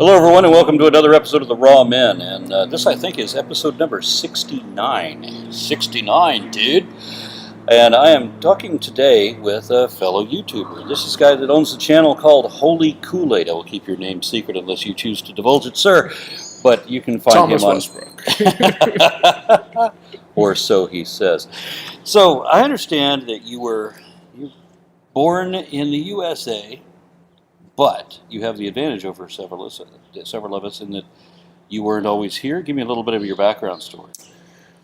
Hello, everyone, and welcome to another episode of The Raw Men. And this, I think, is episode number 69. 69, dude. And I am talking today with a fellow YouTuber. This is a guy that owns a channel called Holy Koolaid. I will keep your name secret unless you choose to divulge it, sir. But you can find Thomas him on... Westbrook. Or so he says. So, I understand that you were born in the USA, but you have the advantage over several of us in that you weren't always here. Give me a little bit of your background story.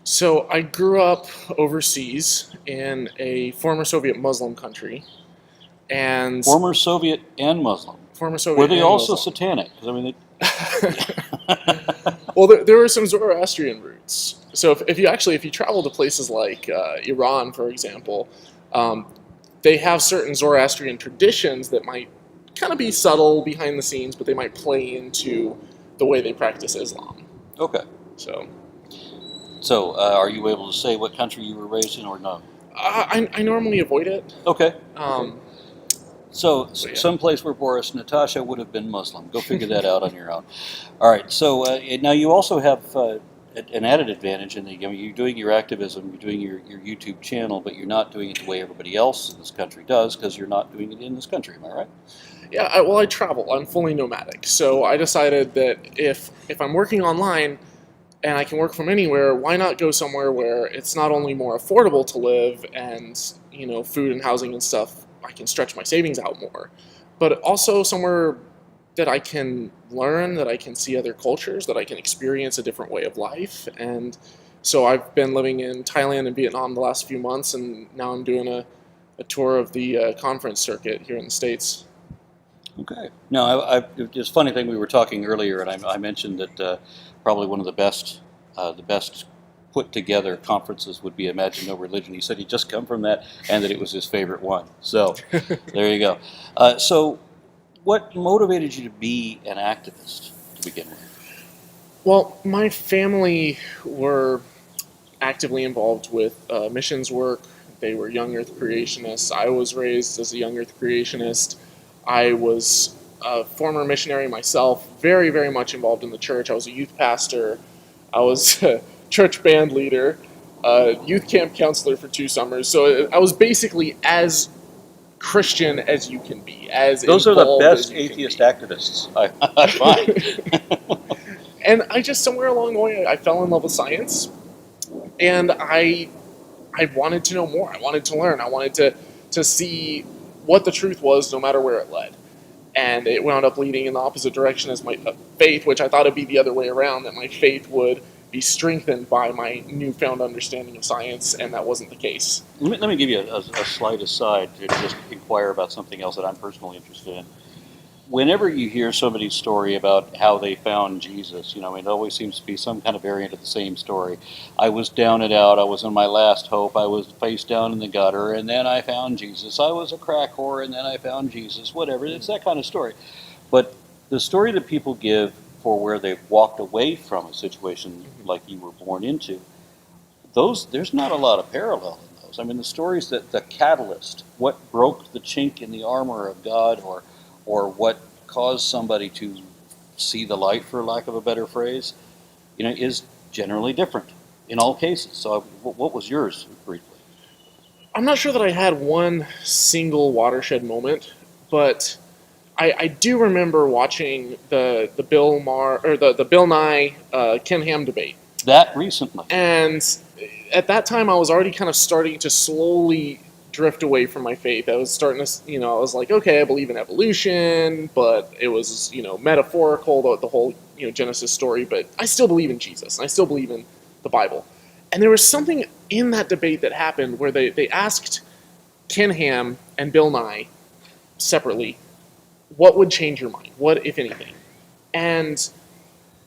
So I grew up overseas in a former Soviet Muslim country, and Former Soviet and Muslim. Were they also satanic? 'Cause, I mean, well, there were some Zoroastrian roots. So if you travel to places like Iran, for example, they have certain Zoroastrian traditions that might kind of be subtle behind the scenes, but they might play into the way they practice Islam. Okay. So, are you able to say what country you were raised in, or no? I normally avoid it. Okay. So yeah. Someplace where Boris Natasha would have been Muslim. Go figure that out on your own. All right. So now you also have an added advantage in that you're doing your activism, you're doing your YouTube channel, but you're not doing it the way everybody else in this country does because you're not doing it in this country. Am I right? Yeah. I travel. I'm fully nomadic. So I decided that if I'm working online and I can work from anywhere, why not go somewhere where it's not only more affordable to live and, food and housing and stuff, I can stretch my savings out more, but also somewhere that I can learn, that I can see other cultures, that I can experience a different way of life. And so I've been living in Thailand and Vietnam the last few months, and now I'm doing a tour of the conference circuit here in the States. Okay. No, it's a funny thing, we were talking earlier, and I mentioned that probably one of the best put together conferences would be Imagine No Religion. He said he'd just come from that and that it was his favorite one. So there you go. So what motivated you to be an activist to begin with? Well, my family were actively involved with missions work. They were young earth creationists. I was raised as a young earth creationist. I was a former missionary myself, very, very much involved in the church. I was a youth pastor. I was a church band leader, youth camp counselor for 2 summers. So I was basically as Christian as you can be. Those are the best atheist activists, I find. And I just, somewhere along the way, I fell in love with science. And I wanted to know more. I wanted to learn. I wanted to see what the truth was, no matter where it led. And it wound up leading in the opposite direction as my faith, which I thought it'd be the other way around, that my faith would be strengthened by my newfound understanding of science, and that wasn't the case. Let me give you a slight aside to just inquire about something else that I'm personally interested in. Whenever you hear somebody's story about how they found Jesus, it always seems to be some kind of variant of the same story. I was down and out, I was in my last hope, I was face down in the gutter, and then I found Jesus. I was a crack whore, and then I found Jesus, whatever. It's that kind of story. But the story that people give for where they've walked away from a situation like you were born into, there's not a lot of parallel in those. I mean, the stories that the catalyst, what broke the chink in the armor of God, or what caused somebody to see the light, for lack of a better phrase, is generally different in all cases. So what was yours, briefly? I'm not sure that I had one single watershed moment, but I do remember watching the Bill Nye Ken Ham debate. That recently. And at that time, I was already kind of starting to slowly drift away from my faith. I was starting to, I was like, okay, I believe in evolution, but it was, metaphorical, the whole, Genesis story, but I still believe in Jesus, and I still believe in the Bible. And there was something in that debate that happened where they asked Ken Ham and Bill Nye separately, what would change your mind? What, if anything? And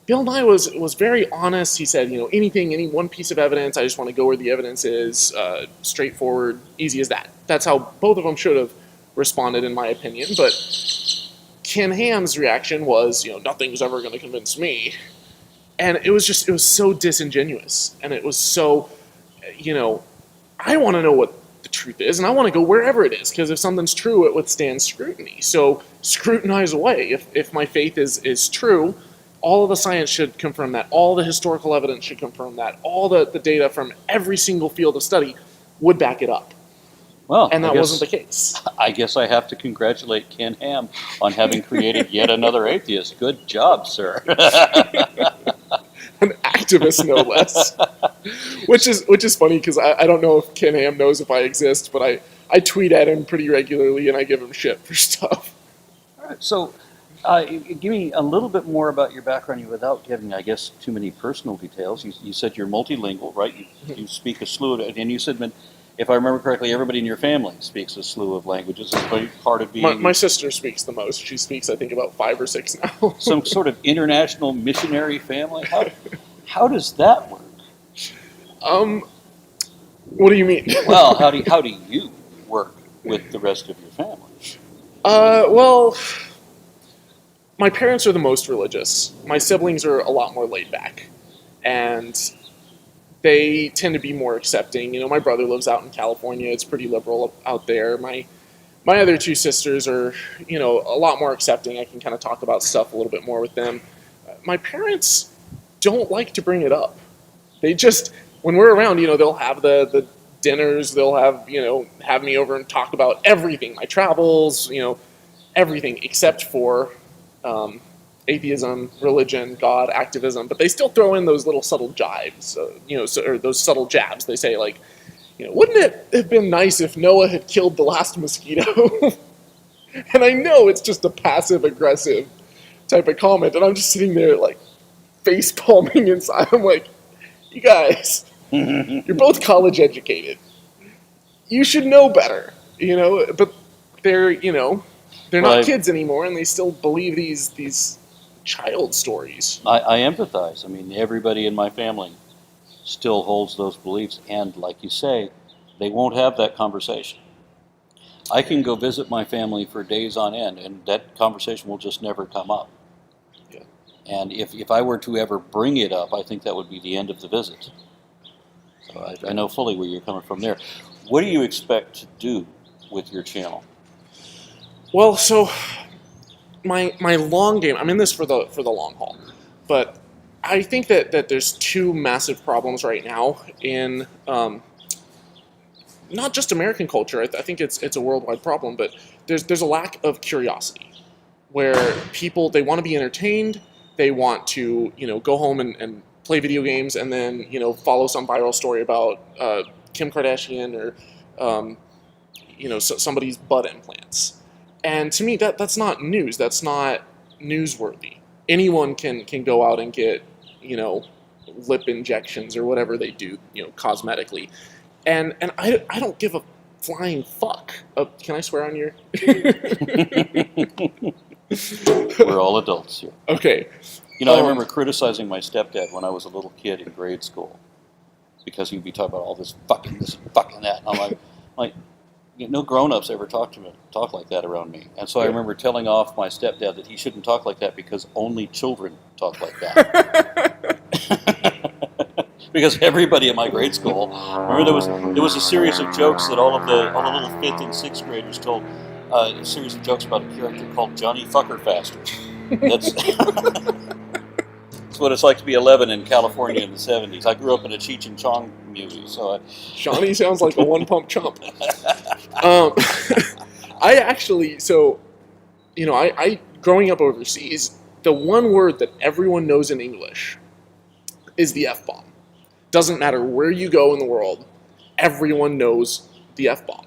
Bill Nye was very honest. He said, any one piece of evidence, I just want to go where the evidence is, straightforward, easy as that. That's how both of them should have responded, in my opinion. But Ken Ham's reaction was, nothing's ever going to convince me. And it was so disingenuous. And it was so, I want to know what the truth is, and I want to go wherever it is, because if something's true, it withstands scrutiny. So scrutinize away. If my faith is true, all of the science should confirm that. All the historical evidence should confirm that. All the data from every single field of study would back it up. Well, And that wasn't the case. I guess I have to congratulate Ken Ham on having created yet another atheist. Good job, sir. An activist, no less. Which is funny, because I don't know if Ken Ham knows if I exist, but I tweet at him pretty regularly, and I give him shit for stuff. All right, so give me a little bit more about your background without giving, I guess, too many personal details. You said you're multilingual, right? You speak a slew of, and you said, if I remember correctly, everybody in your family speaks a slew of languages. Is part of being My sister speaks the most. She speaks, I think, about 5 or 6 now. some sort of international missionary family. How does that work? What do you mean? Well, how do you work with the rest of your family? Well, my parents are the most religious. My siblings are a lot more laid back, and they tend to be more accepting. My brother lives out in California. It's pretty liberal out there. My other 2 sisters are, a lot more accepting. I can kind of talk about stuff a little bit more with them. My parents don't like to bring it up. They just, when we're around, they'll have the dinners. They'll have, have me over and talk about everything, my travels, everything except for atheism, religion, God, activism, but they still throw in those little subtle jibes, or those subtle jabs. They say, like, wouldn't it have been nice if Noah had killed the last mosquito? And I know it's just a passive-aggressive type of comment, and I'm just sitting there, like, face-palming inside. I'm like, you guys, you're both college-educated. You should know better, but they're, they're not kids anymore, and they still believe these child stories. I empathize. I mean, everybody in my family still holds those beliefs, and like you say, they won't have that conversation. I can go visit my family for days on end, and that conversation will just never come up. Yeah. And if I were to ever bring it up, I think that would be the end of the visit. So I know fully where you're coming from there. What do you expect to do with your channel? Well, so my long game, I'm in this for the long haul, but I think that there's 2 massive problems right now in not just American culture. I think it's a worldwide problem, but there's a lack of curiosity, where people, they want to be entertained, they want to go home and play video games, and then follow some viral story about Kim Kardashian or somebody's butt implants. And to me, that's not news. That's not newsworthy. Anyone can go out and get, lip injections or whatever they do, cosmetically. And I don't give a flying fuck. Can I swear on your... We're all adults here. Okay. I remember criticizing my stepdad when I was a little kid in grade school, because he'd be talking about all this and fucking that. And I'm like, no grown-ups ever talk like that around me. And so I remember telling off my stepdad that he shouldn't talk like that because only children talk like that. Because everybody in my grade school, remember there was a series of jokes that all the little 5th and 6th graders told, a series of jokes about a character called Johnny Fuckerfaster. That's what it's like to be 11 in California in the 70s. I grew up in a Cheech and Chong movie, so Johnny sounds like a one-pump chump. I actually, I growing up overseas, the one word that everyone knows in English is the F-bomb. Doesn't matter where you go in the world, everyone knows the F-bomb.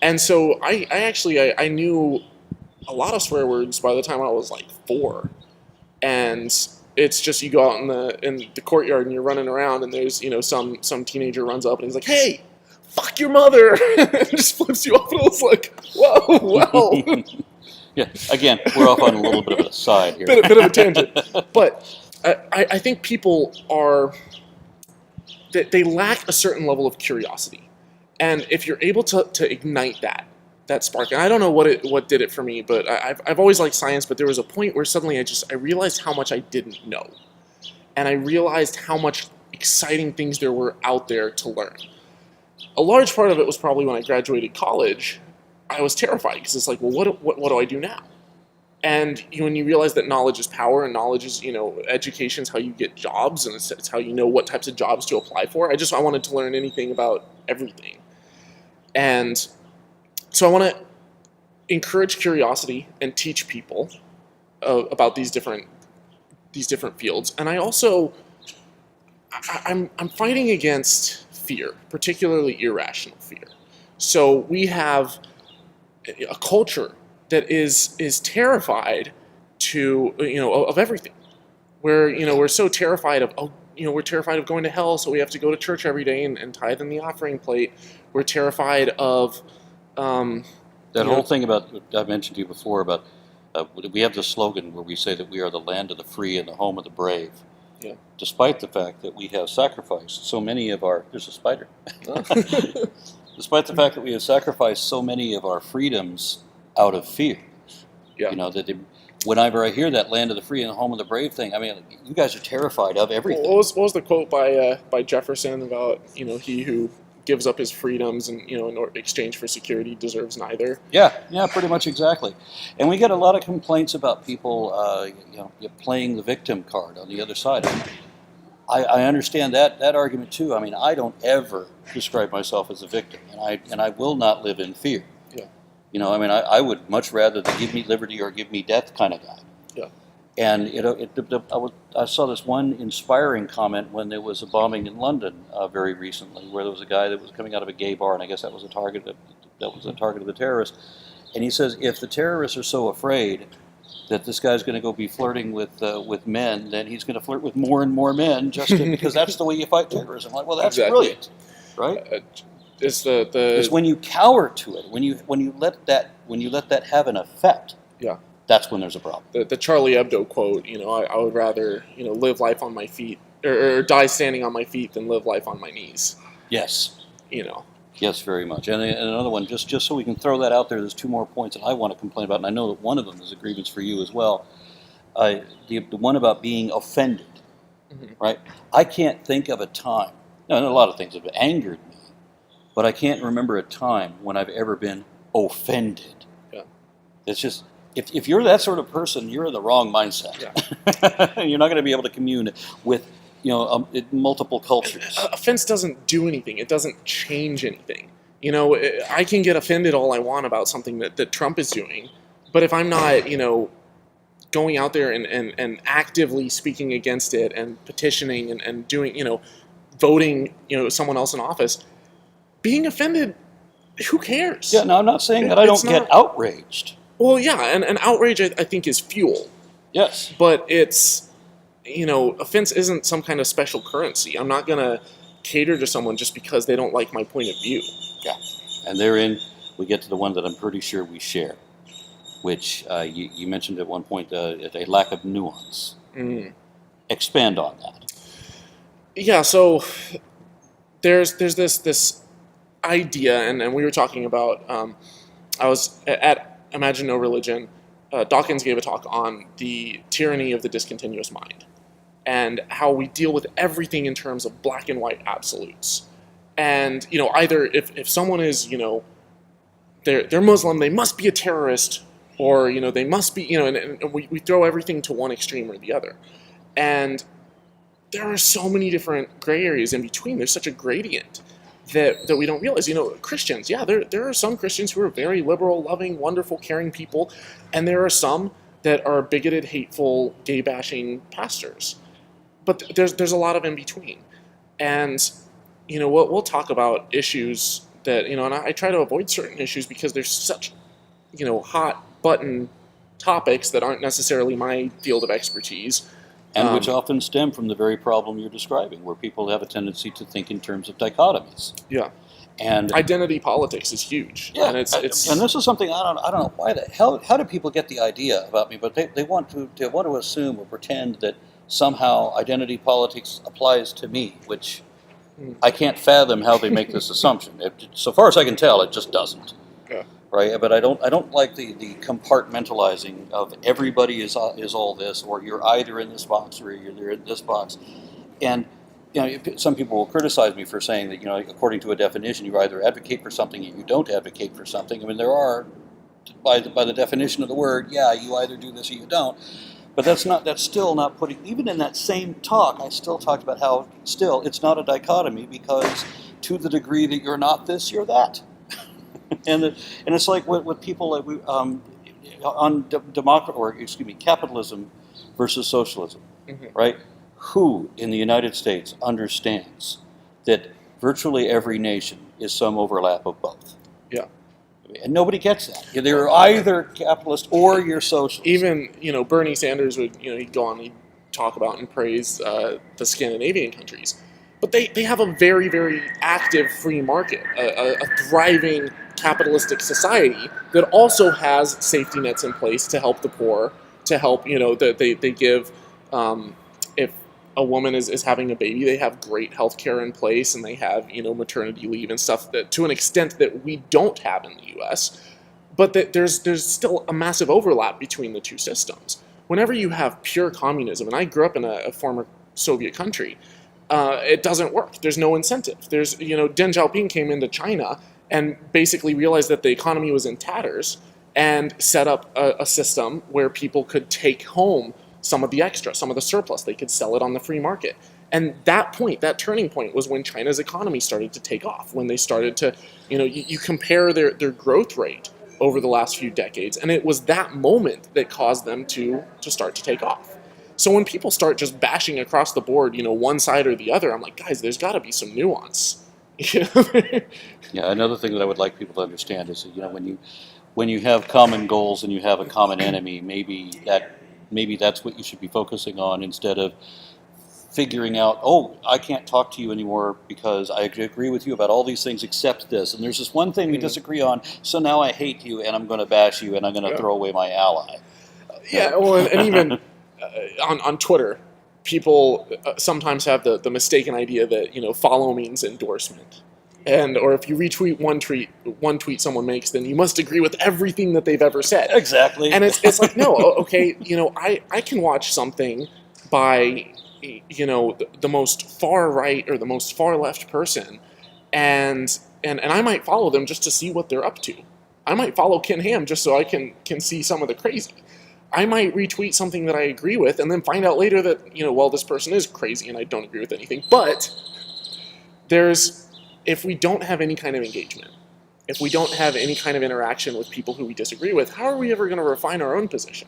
And so I knew a lot of swear words by the time I was like 4. And it's just, you go out in the courtyard and you're running around, and there's, some teenager runs up and he's like, "Hey, fuck your mother," and just flips you off, and I was like, whoa, well. Yeah, again, we're off on a little bit of a side here. bit of a tangent. But I think people they lack a certain level of curiosity. And if you're able to ignite that spark, and I don't know what did it for me, but I've always liked science, but there was a point where suddenly I realized how much I didn't know. And I realized how much exciting things there were out there to learn. a large part of it was probably when I graduated college. I was terrified because it's like, well, what do I do now? And when you realize that knowledge is power, and knowledge is, education is how you get jobs, and it's how you know what types of jobs to apply for. I wanted to learn anything about everything. And so I want to encourage curiosity and teach people about these different fields. And I also, I'm fighting against fear, particularly irrational fear. So we have a culture that is terrified of everything. We're so terrified of we're terrified of going to hell, so we have to go to church every day and tithe in the offering plate. We're terrified of that whole thing about, I mentioned to you before about we have this slogan where we say that we are the land of the free and the home of the brave. Yeah. Despite the fact that we have sacrificed so many of our, there's a spider. Despite the fact that we have sacrificed so many of our freedoms out of fear. Yeah. Whenever I hear that land of the free and the home of the brave thing, I mean, you guys are terrified of everything. What was the quote by Jefferson about, he who gives up his freedoms and, in exchange for security deserves neither? Yeah, pretty much exactly. And we get a lot of complaints about people, playing the victim card on the other side. I understand that argument too. I mean, I don't ever describe myself as a victim, and I will not live in fear. Yeah. I would much rather than give me liberty or give me death kind of guy. Yeah. And I saw this one inspiring comment when there was a bombing in London very recently, where there was a guy that was coming out of a gay bar, and I guess that was a target of the terrorists. And he says, if the terrorists are so afraid that this guy's going to go be flirting with men, then he's going to flirt with more and more men because that's the way you fight terrorism. I'm like, well, that's exactly. Brilliant, right? It's when you cower to it, when you let that have an effect. Yeah. That's when there's a problem. The Charlie Hebdo quote, I would rather, live life on my feet or die standing on my feet than live life on my knees. Yes. Yes, very much. And another one, just so we can throw that out there, there's two more points that I want to complain about, and I know that one of them is a grievance for you as well. The one about being offended, right? I can't think of a time, a lot of things have angered me, but I can't remember a time when I've ever been offended. Yeah. It's just, if you're that sort of person, you're in the wrong mindset. Yeah. You're not going to be able to commune with multiple cultures. Offense doesn't do anything. It doesn't change anything. I can get offended all I want about something that Trump is doing, but if I'm not, going out there and actively speaking against it and petitioning and doing, voting, someone else in office, being offended, who cares? Yeah, no, I'm not saying that I don't get outraged. Well, yeah, and outrage, I think, is fuel. Yes. But it's, offense isn't some kind of special currency. I'm not going to cater to someone just because they don't like my point of view. Yeah. And therein, we get to the one that I'm pretty sure we share, which you mentioned at one point, a lack of nuance. Mm. Expand on that. Yeah, so there's this idea, and we were talking about, I was at Imagine No Religion, Dawkins gave a talk on the tyranny of the discontinuous mind and how we deal with everything in terms of black and white absolutes. And, either if someone is, they're Muslim, they must be a terrorist, or, they must be, and we throw everything to one extreme or the other. And there are so many different gray areas in between. There's such a gradient that we don't realize. Christians, yeah, there are some Christians who are very liberal, loving, wonderful, caring people, and there are some that are bigoted, hateful, gay-bashing pastors. But there's a lot of in between. And, we'll talk about issues that, and I try to avoid certain issues because there's such, hot-button topics that aren't necessarily my field of expertise. And which often stem from the very problem you're describing, where people have a tendency to think in terms of dichotomies. Yeah. And identity politics is huge. Yeah, and it's and this is something I don't know why the hell. How do people get the idea about me? But they want to assume or pretend that somehow identity politics applies to me, which I can't fathom how they make this assumption. So far as I can tell, it just doesn't. Yeah. Right, but I don't like the compartmentalizing of everybody is all this, or you're either in this box or you're in this box. And some people will criticize me for saying that, according to a definition, you either advocate for something or you don't advocate for something. I mean, there are, by the definition of the word, yeah, you either do this or you don't. But that's still not putting, even in that same talk, I still talked about how still it's not a dichotomy, because to the degree that you're not this, you're that. and it's like what people on capitalism versus socialism, right? Who in the United States understands that virtually every nation is some overlap of both? Yeah. And nobody gets that. They're either capitalist or you're socialist. Even, Bernie Sanders would, he'd go on, he'd talk about and praise the Scandinavian countries. But they have a very, very active free market, a thriving capitalistic society that also has safety nets in place to help the poor, to help, they give, if a woman is having a baby, they have great health care in place, and they have, maternity leave and stuff that, to an extent that we don't have in the U.S., but that there's still a massive overlap between the two systems. Whenever you have pure communism, and I grew up in a former Soviet country, it doesn't work. There's no incentive. Deng Xiaoping came into China and basically realized that the economy was in tatters and set up a system where people could take home some of the extra, some of the surplus. They could sell it on the free market. And that turning point was when China's economy started to take off, when they started to, you compare their growth rate over the last few decades, and it was that moment that caused them to start to take off. So when people start just bashing across the board, one side or the other, I'm like, guys, there's got to be some nuance. Yeah, another thing that I would like people to understand is that, when you have common goals and you have a common enemy, maybe that's what you should be focusing on, instead of figuring out, I can't talk to you anymore because I agree with you about all these things except this, and there's this one thing we disagree on, so now I hate you and I'm going to bash you and I'm going to throw away my ally. Yeah, well, and even on Twitter, people sometimes have the mistaken idea that follow means endorsement, or if you retweet one tweet someone makes, then you must agree with everything that they've ever said. Exactly. And it's like, no, okay, I can watch something by the most far right or the most far left person, and I might follow them just to see what they're up to. I might follow Ken Ham just so I can see some of the crazy. I might retweet something that I agree with and then find out later that, this person is crazy and I don't agree with anything. But if we don't have any kind of engagement, if we don't have any kind of interaction with people who we disagree with, how are we ever going to refine our own position?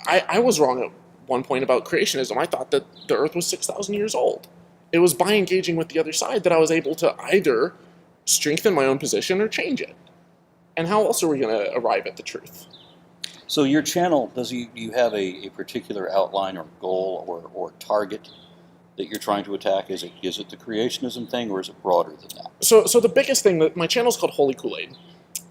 I was wrong at one point about creationism. I thought that the Earth was 6,000 years old. It was by engaging with the other side that I was able to either strengthen my own position or change it. And how else are we going to arrive at the truth? So your channel, do you have a particular outline or goal or target that you're trying to attack? Is it the creationism thing, or is it broader than that? So the biggest thing, that my channel is called Holy Koolaid,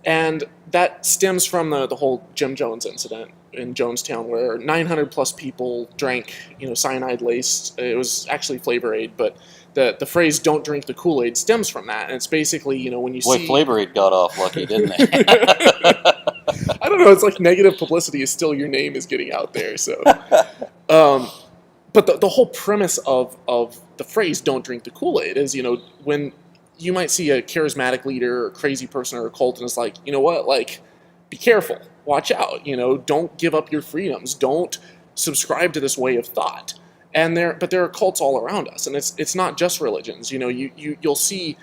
and that stems from the whole Jim Jones incident in Jonestown, where 900 plus people drank cyanide laced. It was actually Flavor Aid, but the phrase "don't drink the Kool-Aid" stems from that, and it's basically when you see Flavor Aid got off lucky, didn't they? I don't know. It's like negative publicity is still your name is getting out there. So, but the whole premise of the phrase "don't drink the Kool-Aid" is when you might see a charismatic leader or crazy person or a cult, and it's like, be careful, watch out, don't give up your freedoms, don't subscribe to this way of thought. And there are cults all around us, and it's not just religions. You'll see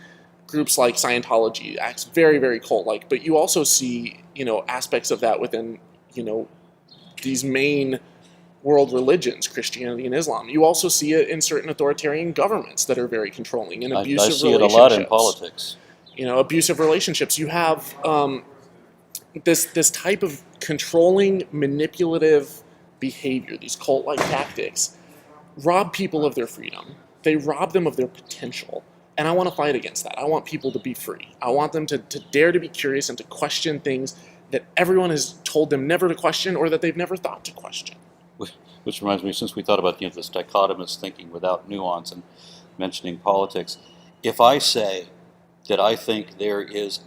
groups like Scientology acts very, very cult-like, but you also see aspects of that within these main world religions, Christianity and Islam. You also see it in certain authoritarian governments that are very controlling and abusive relationships. I see it a lot in politics. Abusive relationships. You have this type of controlling, manipulative behavior, these cult-like tactics, rob people of their freedom. They rob them of their potential. And I want to fight against that. I want people to be free. I want them to dare to be curious and to question things that everyone has told them never to question or that they've never thought to question. Which reminds me, since we thought about this dichotomous thinking without nuance and mentioning politics, if I say that I think there is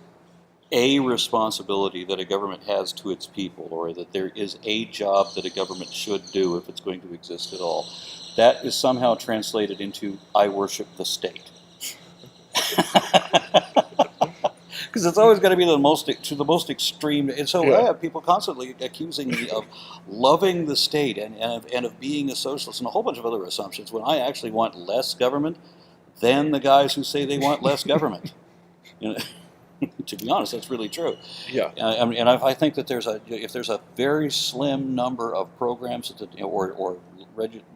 a responsibility that a government has to its people, or that there is a job that a government should do if it's going to exist at all, that is somehow translated into "I worship the state." Because it's always got to be the most extreme. And so I have people constantly accusing me of loving the state and of being a socialist and a whole bunch of other assumptions, when I actually want less government than the guys who say they want less government. You know, to be honest, that's really true. Yeah. I think that if there's a very slim number of programs that or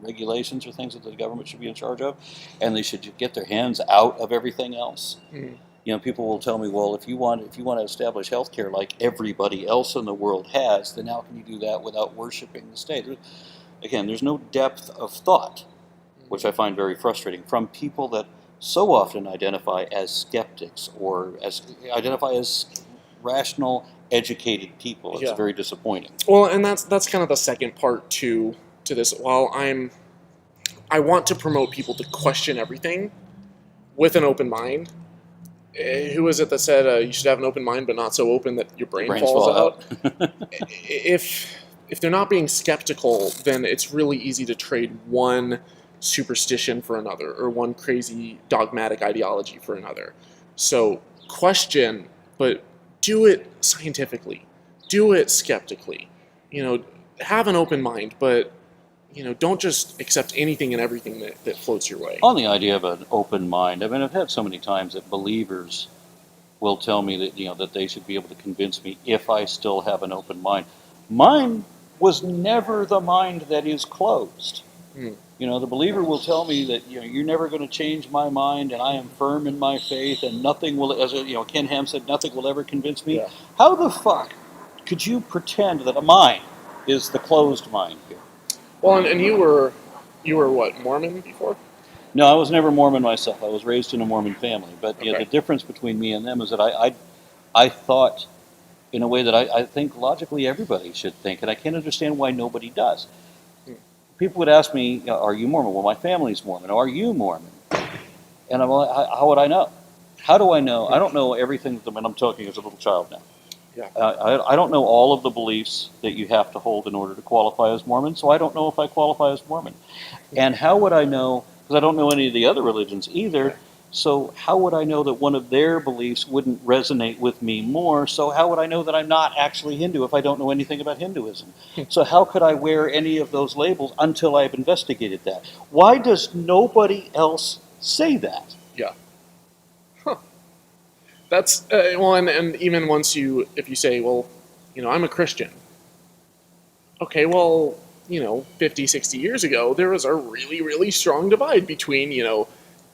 regulations or things that the government should be in charge of, and they should get their hands out of everything else. Mm. You know, people will tell me, well, if you want to establish healthcare like everybody else in the world has, then how can you do that without worshiping the state? Again, there's no depth of thought, which I find very frustrating, from people that so often identify as skeptics or identify as rational, educated people. It's very disappointing. Well, and that's kind of the second part to this. While I want to promote people to question everything with an open mind. Who was it that said you should have an open mind, but not so open that your brain falls out? If they're not being skeptical, then it's really easy to trade one superstition for another, or one crazy dogmatic ideology for another. So question, but do it scientifically, do it skeptically. Have an open mind, but don't just accept anything and everything that floats your way. On the idea of an open mind, I mean, I've had so many times that believers will tell me that that they should be able to convince me if I still have an open mind. Mine was never the mind that is closed. Mm. The believer will tell me that you're never going to change my mind, and I am firm in my faith, and nothing will, as Ken Ham said, nothing will ever convince me. Yeah. How the fuck could you pretend that a mind is the closed mind here? Well, and you were what, Mormon before? No, I was never Mormon myself. I was raised in a Mormon family. But Okay. The difference between me and them is that I thought in a way that I think logically everybody should think, and I can't understand why nobody does. People would ask me, are you Mormon? Well, my family's Mormon. Are you Mormon? And I'm like, how would I know? How do I know? I don't know everything, and I'm talking as a little child now. Yeah. I don't know all of the beliefs that you have to hold in order to qualify as Mormon, so I don't know if I qualify as Mormon. And how would I know, because I don't know any of the other religions either, so how would I know that one of their beliefs wouldn't resonate with me more? So how would I know that I'm not actually Hindu if I don't know anything about Hinduism? So how could I wear any of those labels until I've investigated that? Why does nobody else say that? Yeah. Huh. That's, well, and even if you say, well, I'm a Christian. Okay, well, 50, 60 years ago, there was a really, really strong divide between,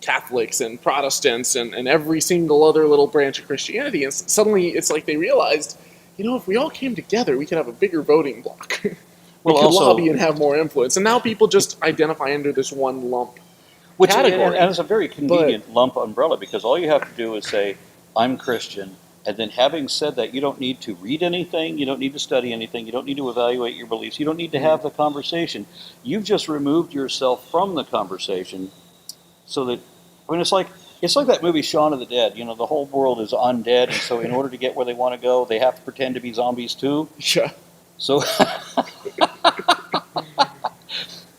Catholics and Protestants and every single other little branch of Christianity. And suddenly it's like they realized, if we all came together, we could have a bigger voting bloc. We could lobby and have more influence. And now people just identify under this one lump category. And it's a very convenient lump umbrella, because all you have to do is say, I'm Christian, and then having said that, you don't need to read anything, you don't need to study anything, you don't need to evaluate your beliefs, you don't need to have the conversation. You've just removed yourself from the conversation, so that, it's like that movie Shaun of the Dead. The whole world is undead, and so in order to get where they want to go, they have to pretend to be zombies too. Yeah. So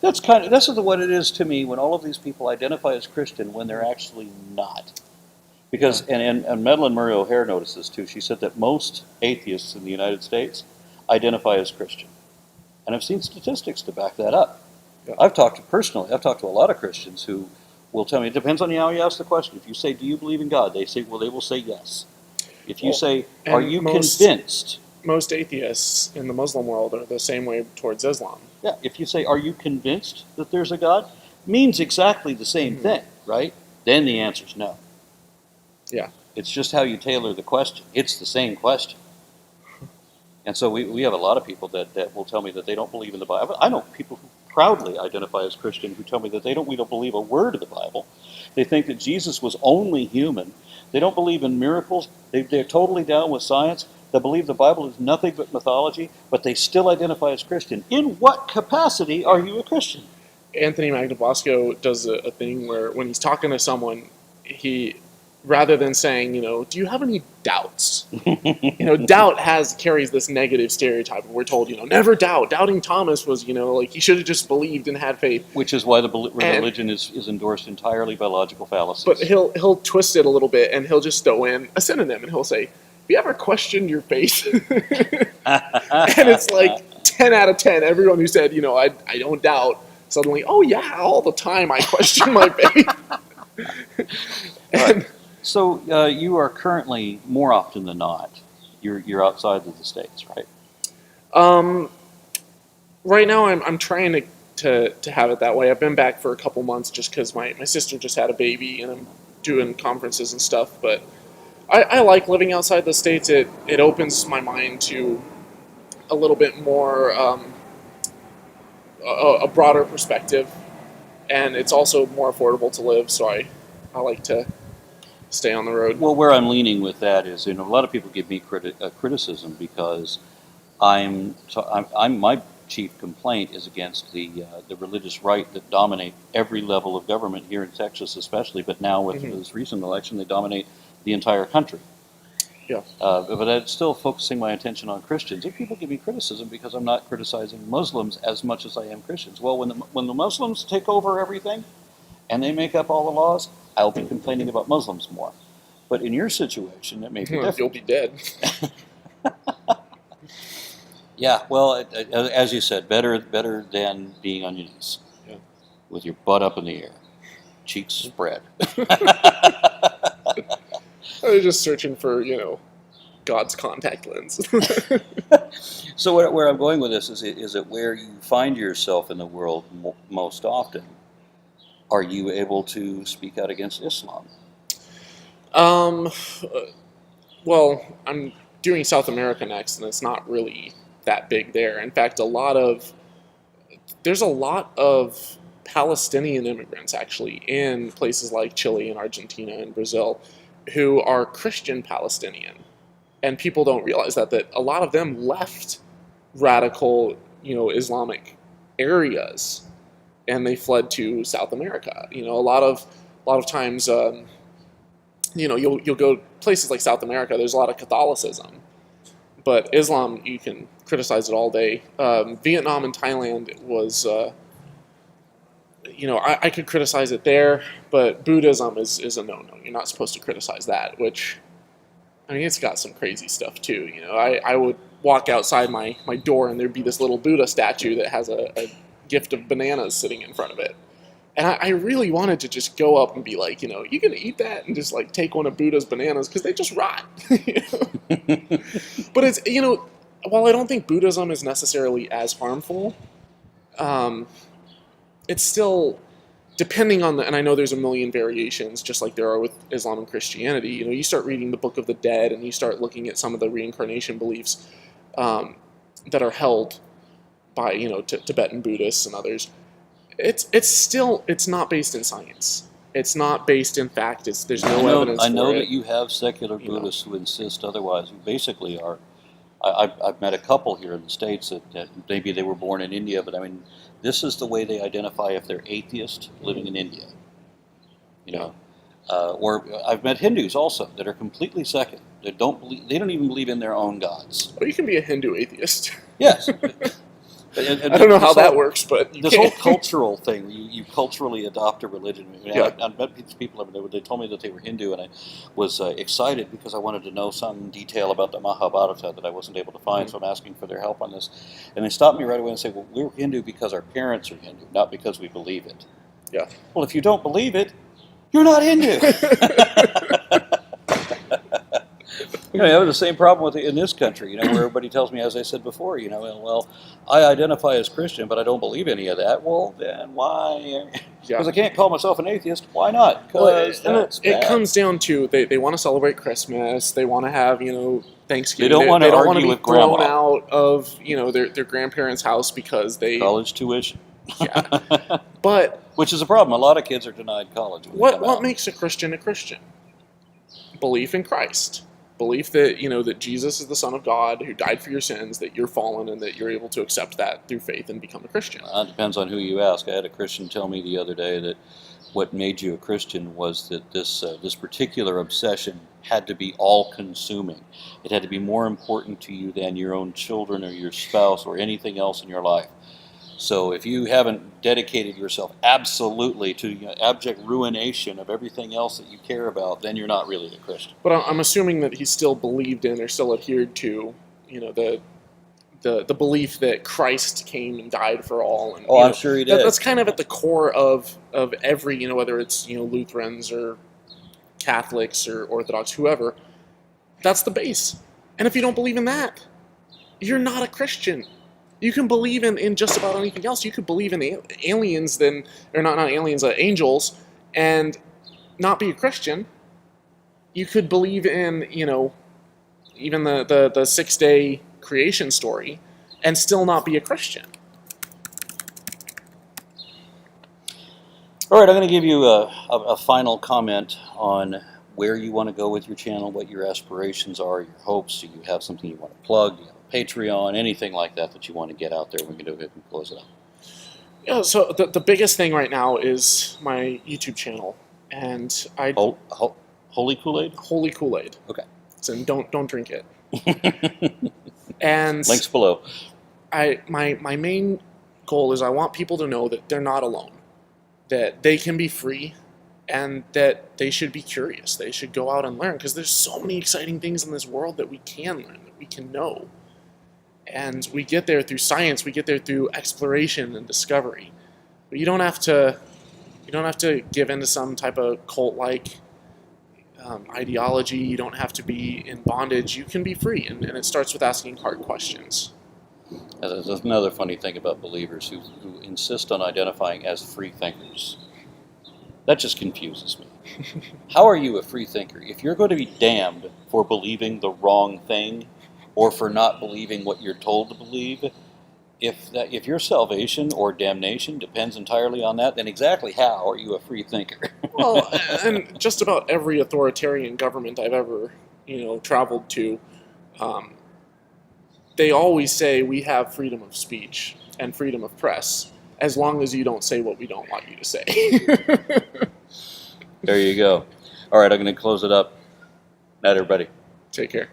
this is what it is to me when all of these people identify as Christian when they're actually not. Because, and Madeleine Murray O'Hair noticed this too. She said that most atheists in the United States identify as Christian. And I've seen statistics to back that up. Yeah. I've talked to a lot of Christians who will tell me, it depends on how you ask the question. If you say, do you believe in God? They will say yes. If you say, are you convinced? Most atheists in the Muslim world are the same way towards Islam. Yeah, if you say, are you convinced that there's a God? Means exactly the same thing, right? Then the answer is no. Yeah. It's just how you tailor the question. It's the same question. And so we have a lot of people that will tell me that they don't believe in the Bible. I know people who proudly identify as Christian who tell me that we don't believe a word of the Bible. They think that Jesus was only human. They don't believe in miracles. They're totally down with science. They believe the Bible is nothing but mythology, but they still identify as Christian. In what capacity are you a Christian? Anthony Magnabosco does a thing where when he's talking to someone, he rather than saying, do you have any doubts? Doubt carries this negative stereotype. We're told, never doubt. Doubting Thomas was, like he should have just believed and had faith. Which is why the religion is endorsed entirely by logical fallacies. But he'll twist it a little bit, and he'll just throw in a synonym, and he'll say, "Have you ever questioned your faith?" And it's like 10 out of 10. Everyone who said, I don't doubt, suddenly, oh yeah, all the time I question my faith. Right. So you are currently, more often than not, you're outside of the States, right? Right now I'm trying to have it that way. I've been back for a couple months just because my sister just had a baby, and I'm doing conferences and stuff. But I like living outside the States. It opens my mind to a little bit more a broader perspective, and it's also more affordable to live. So I like to stay on the road. Well, where I'm leaning with that is, a lot of people give me criticism because my chief complaint is against the religious right that dominate every level of government here in Texas, especially. But now with this recent election, they dominate the entire country. Yeah. But I'm still focusing my attention on Christians. And people give me criticism because I'm not criticizing Muslims as much as I am Christians. Well, when the Muslims take over everything and they make up all the laws, I'll be complaining about Muslims more. But in your situation, it may be different. You'll be dead. Yeah, well, as you said, better than being on your knees, with your butt up in the air, cheeks spread. I was just searching for, God's contact lens. So where I'm going with this is it where you find yourself in the world most often? Are you able to speak out against Islam? Well, I'm doing South America next, and it's not really that big there. In fact, there's a lot of Palestinian immigrants actually in places like Chile and Argentina and Brazil who are Christian Palestinian, and people don't realize that a lot of them left radical, Islamic areas, and they fled to South America. A lot of times, you'll go places like South America. There's a lot of Catholicism, but Islam, you can criticize it all day. Vietnam and Thailand was, I could criticize it there, but Buddhism is a no-no. You're not supposed to criticize that, which, it's got some crazy stuff too. I would walk outside my door and there'd be this little Buddha statue that has a gift of bananas sitting in front of it. And I really wanted to just go up and be like, you can eat that, and just like take one of Buddha's bananas because they just rot. But it's, while I don't think Buddhism is necessarily as harmful, it's still, depending on and I know there's a million variations, just like there are with Islam and Christianity. You start reading the Book of the Dead, and you start looking at some of the reincarnation beliefs that are held by, Tibetan Buddhists and others. It's not based in science. It's not based in fact. There's no evidence for it. I know that you have secular Buddhists who insist otherwise, who basically are. I've met a couple here in the States that maybe they were born in India, but this is the way they identify if they're atheist living in India. Or I've met Hindus also that are completely secular. They don't even believe in their own gods. Well, you can be a Hindu atheist. Yes. I don't know how that works, but this whole cultural thing, you culturally adopt a religion. I met these people, they told me that they were Hindu, and I was excited because I wanted to know some detail about the Mahabharata that I wasn't able to find, so I'm asking for their help on this. And they stopped me right away and said, well, we're Hindu because our parents are Hindu, not because we believe it. Yeah. Well, if you don't believe it, you're not Hindu. I have the same problem in this country, where everybody tells me, as I said before, well, I identify as Christian, but I don't believe any of that. Well, then why? Because I can't call myself an atheist. Why not? Because it comes down to they want to celebrate Christmas. They want to have Thanksgiving. They don't want to be thrown out of their grandparents' house because they college tuition. Yeah, but which is a problem. A lot of kids are denied college. What makes a Christian a Christian? Belief in Christ. Belief that, that Jesus is the Son of God who died for your sins, that you're fallen, and that you're able to accept that through faith and become a Christian. It depends on who you ask. I had a Christian tell me the other day that what made you a Christian was that this particular obsession had to be all-consuming. It had to be more important to you than your own children or your spouse or anything else in your life. So if you haven't dedicated yourself absolutely to abject ruination of everything else that you care about, then you're not really a Christian. But I'm assuming that he still believed in or still adhered to, the belief that Christ came and died for all. And, I'm sure he did. That's kind of at the core of every, whether it's Lutherans or Catholics or Orthodox, whoever. That's the base. And if you don't believe in that, you're not a Christian. You can believe in just about anything else. You could believe in aliens, not aliens, angels, and not be a Christian. You could believe in, even the 6-day creation story, and still not be a Christian. All right, I'm going to give you a final comment on where you want to go with your channel, what your aspirations are, your hopes. Do you have something you want to plug? Do you have a Patreon, anything like that you want to get out there? We can do it and close it up. Yeah, so the biggest thing right now is my YouTube channel, and Holy Koolaid? Holy Koolaid. Okay. So don't drink it. And links below. My main goal is I want people to know that they're not alone, that they can be free, and that they should be curious. They should go out and learn, because there's so many exciting things in this world that we can learn, that we can know. And we get there through science, we get there through exploration and discovery. But you don't have to give into some type of cult-like ideology. You don't have to be in bondage. You can be free, and it starts with asking hard questions. There's another funny thing about believers who insist on identifying as free thinkers. That just confuses me. How are you a free thinker? If you're going to be damned for believing the wrong thing, or for not believing what you're told to believe, if your salvation or damnation depends entirely on that, then exactly how are you a free thinker? Well, and just about every authoritarian government I've ever, traveled to, they always say we have freedom of speech and freedom of press, as long as you don't say what we don't want you to say. There you go. All right, I'm going to close it up. Night, everybody. Take care.